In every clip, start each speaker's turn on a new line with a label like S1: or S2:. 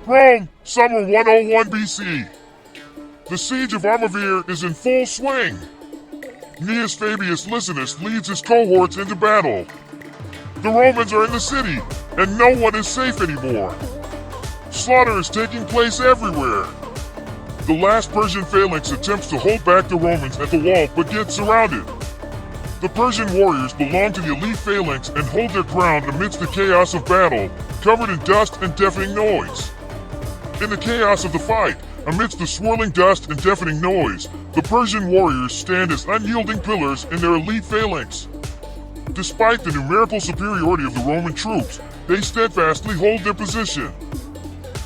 S1: Rome, Summer 101 BC. The siege of Armavir is in full swing. Gnaeus Fabius Licinus leads his cohorts into battle. The Romans are in the city, and no one is safe anymore. Slaughter is taking place everywhere. The last Persian phalanx attempts to hold back the Romans at the wall but gets surrounded. The Persian warriors belong to the elite phalanx and hold their ground amidst the chaos of battle, covered in dust and deafening noise. In the chaos of the fight, amidst the swirling dust and deafening noise, the Persian warriors stand as unyielding pillars in their elite phalanx. Despite the numerical superiority of the Roman troops, they steadfastly hold their position.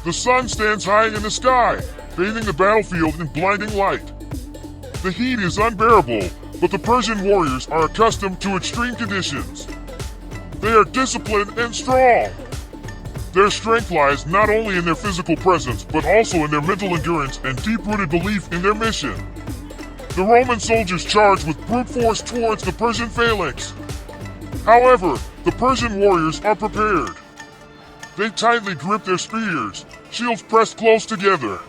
S1: The sun stands high in the sky, bathing the battlefield in blinding light. The heat is unbearable, but the Persian warriors are accustomed to extreme conditions. They are disciplined and strong. Their strength lies not only in their physical presence, but also in their mental endurance and deep-rooted belief in their mission. The Roman soldiers charge with brute force towards the Persian phalanx. However, the Persian warriors are prepared. They tightly grip their spears, shields pressed close together.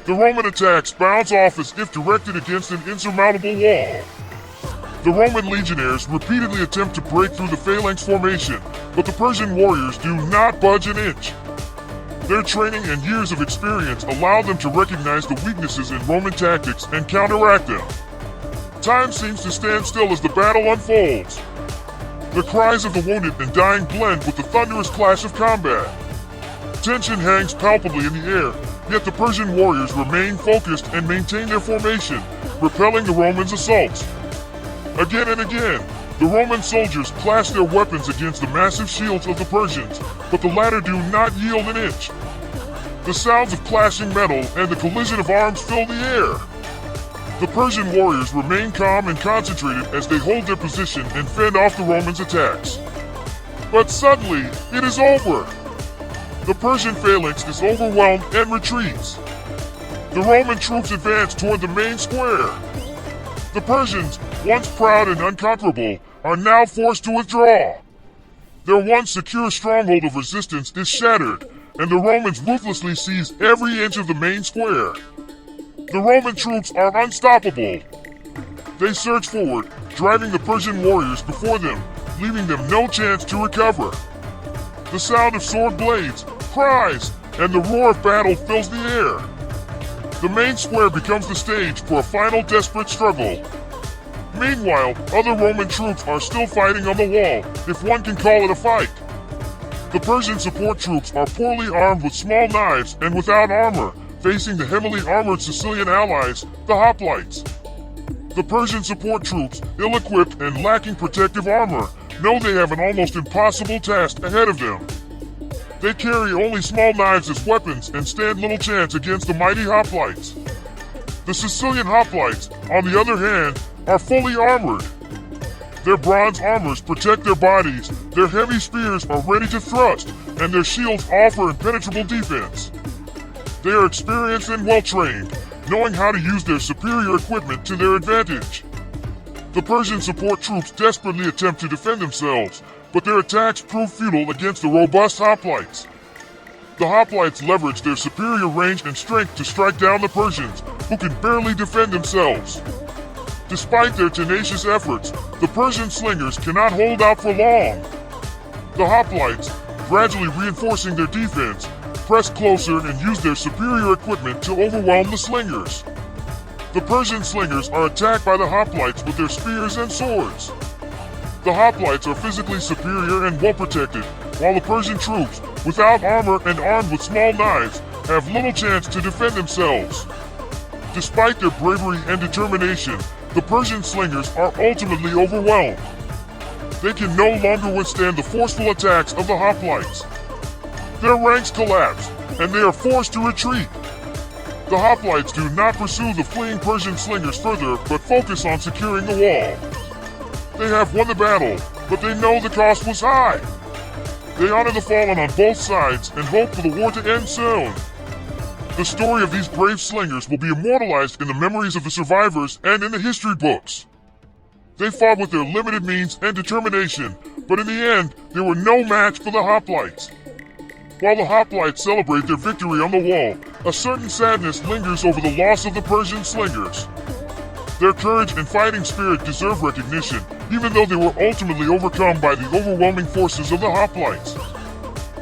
S1: The Roman attacks bounce off as if directed against an insurmountable wall. The Roman legionnaires repeatedly attempt to break through the phalanx formation, but the Persian warriors do not budge an inch. Their training and years of experience allow them to recognize the weaknesses in Roman tactics and counteract them. Time seems to stand still as the battle unfolds. The cries of the wounded and dying blend with the thunderous clash of combat. Tension hangs palpably in the air, yet the Persian warriors remain focused and maintain their formation, repelling the Romans' assaults. Again and again, the Roman soldiers clash their weapons against the massive shields of the Persians, but the latter do not yield an inch. The sounds of clashing metal and the collision of arms fill the air. The Persian warriors remain calm and concentrated as they hold their position and fend off the Romans' attacks. But suddenly, it is over. The Persian phalanx is overwhelmed and retreats. The Roman troops advance toward the main square. The Persians, once proud and unconquerable, are now forced to withdraw. Their once secure stronghold of resistance is shattered, and the Romans ruthlessly seize every inch of the main square. The Roman troops are unstoppable. They surge forward, driving the Persian warriors before them, leaving them no chance to recover. The sound of sword blades, cries, and the roar of battle fills the air. The main square becomes the stage for a final desperate struggle. Meanwhile, other Roman troops are still fighting on the wall, if one can call it a fight. The Persian support troops are poorly armed with small knives and without armor, facing the heavily armored Sicilian allies, the hoplites. The Persian support troops, ill-equipped and lacking protective armor, know they have an almost impossible task ahead of them. They carry only small knives as weapons and stand little chance against the mighty hoplites. The Sicilian hoplites, on the other hand, are fully armored. Their bronze armors protect their bodies, their heavy spears are ready to thrust, and their shields offer impenetrable defense. They are experienced and well-trained, knowing how to use their superior equipment to their advantage. The Persian support troops desperately attempt to defend themselves, but their attacks prove futile against the robust hoplites. The hoplites leverage their superior range and strength to strike down the Persians, who can barely defend themselves. Despite their tenacious efforts, the Persian slingers cannot hold out for long. The hoplites, gradually reinforcing their defense, press closer and use their superior equipment to overwhelm the slingers. The Persian slingers are attacked by the hoplites with their spears and swords. The hoplites are physically superior and well protected, while the Persian troops, without armor and armed with small knives, have little chance to defend themselves. Despite their bravery and determination, the Persian slingers are ultimately overwhelmed. They can no longer withstand the forceful attacks of the hoplites. Their ranks collapse, and they are forced to retreat. The hoplites do not pursue the fleeing Persian slingers further, but focus on securing the wall. They have won the battle, but they know the cost was high. They honor the fallen on both sides and hope for the war to end soon. The story of these brave slingers will be immortalized in the memories of the survivors and in the history books. They fought with their limited means and determination, but in the end, they were no match for the hoplites. While the hoplites celebrate their victory on the wall, a certain sadness lingers over the loss of the Persian slingers. Their courage and fighting spirit deserve recognition, even though they were ultimately overcome by the overwhelming forces of the hoplites.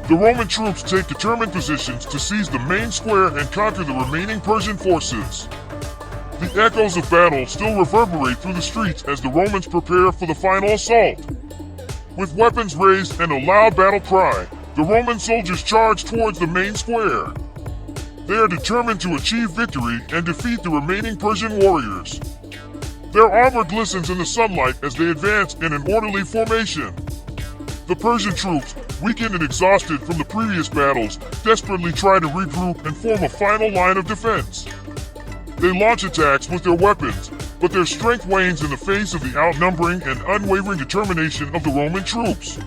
S1: The Roman troops take determined positions to seize the main square and conquer the remaining Persian forces. The echoes of battle still reverberate through the streets as the Romans prepare for the final assault. With weapons raised and a loud battle cry, the Roman soldiers charge towards the main square. They are determined to achieve victory and defeat the remaining Persian warriors. Their armor glistens in the sunlight as they advance in an orderly formation. The Persian troops, weakened and exhausted from the previous battles, desperately try to regroup and form a final line of defense. They launch attacks with their weapons, but their strength wanes in the face of the outnumbering and unwavering determination of the Roman troops.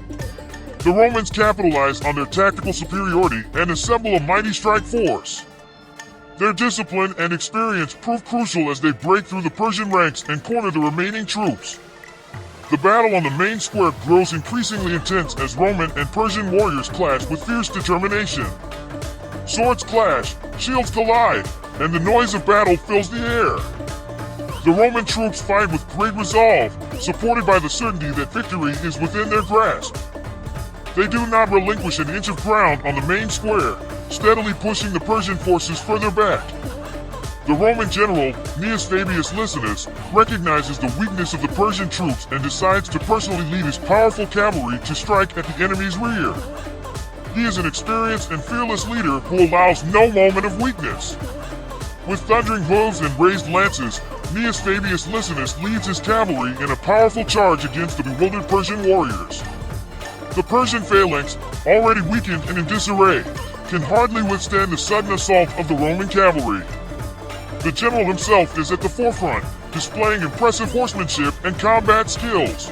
S1: The Romans capitalize on their tactical superiority and assemble a mighty strike force. Their discipline and experience prove crucial as they break through the Persian ranks and corner the remaining troops. The battle on the main square grows increasingly intense as Roman and Persian warriors clash with fierce determination. Swords clash, shields collide, and the noise of battle fills the air. The Roman troops fight with great resolve, supported by the certainty that victory is within their grasp. They do not relinquish an inch of ground on the main square, steadily pushing the Persian forces further back. The Roman general, Gnaeus Fabius Licinus, recognizes the weakness of the Persian troops and decides to personally lead his powerful cavalry to strike at the enemy's rear. He is an experienced and fearless leader who allows no moment of weakness. With thundering hooves and raised lances, Gnaeus Fabius Licinus leads his cavalry in a powerful charge against the bewildered Persian warriors. The Persian phalanx, already weakened and in disarray, can hardly withstand the sudden assault of the Roman cavalry. The general himself is at the forefront, displaying impressive horsemanship and combat skills.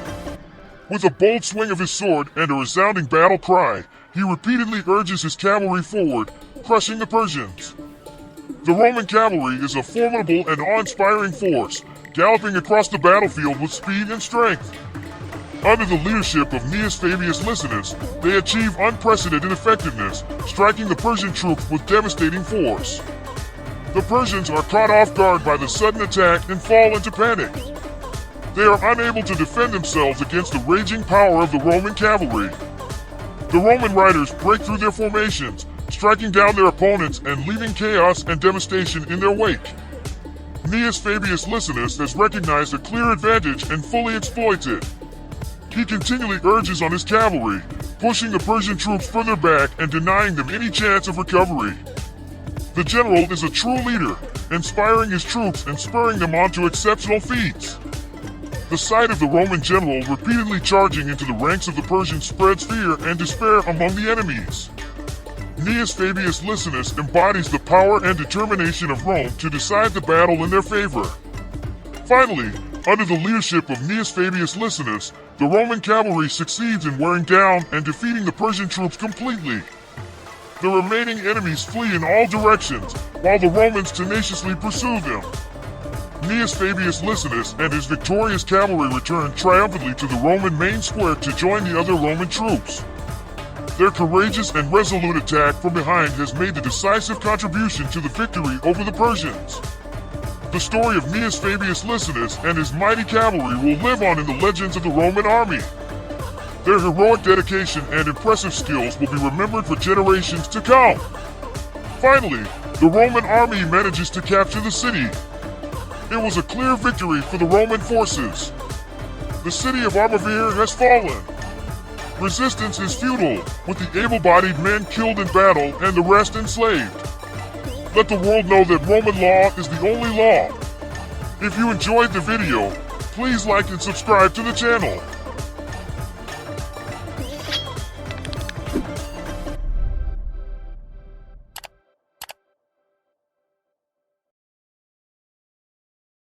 S1: With a bold swing of his sword and a resounding battle cry, he repeatedly urges his cavalry forward, crushing the Persians. The Roman cavalry is a formidable and awe-inspiring force, galloping across the battlefield with speed and strength. Under the leadership of Gnaeus Fabius Licinus, they achieve unprecedented effectiveness, striking the Persian troops with devastating force. The Persians are caught off guard by the sudden attack and fall into panic. They are unable to defend themselves against the raging power of the Roman cavalry. The Roman riders break through their formations, striking down their opponents and leaving chaos and devastation in their wake. Gnaeus Fabius Licinus has recognized a clear advantage and fully exploits it. He continually urges on his cavalry, pushing the Persian troops further back and denying them any chance of recovery. The general is a true leader, inspiring his troops and spurring them on to exceptional feats. The sight of the Roman general repeatedly charging into the ranks of the Persians spreads fear and despair among the enemies. Gnaeus Fabius Licinus embodies the power and determination of Rome to decide the battle in their favor. Finally, under the leadership of Gnaeus Fabius Licinus, the Roman cavalry succeeds in wearing down and defeating the Persian troops completely. The remaining enemies flee in all directions, while the Romans tenaciously pursue them. Gnaeus Fabius Licinus and his victorious cavalry return triumphantly to the Roman main square to join the other Roman troops. Their courageous and resolute attack from behind has made the decisive contribution to the victory over the Persians. The story of Gnaeus Fabius Licinus and his mighty cavalry will live on in the legends of the Roman army. Their heroic dedication and impressive skills will be remembered for generations to come. Finally, the Roman army manages to capture the city. It was a clear victory for the Roman forces. The city of Armavir has fallen. Resistance is futile, with the able-bodied men killed in battle and the rest enslaved. Let the world know that Roman law is the only law. If you enjoyed the video, please like and subscribe to the channel.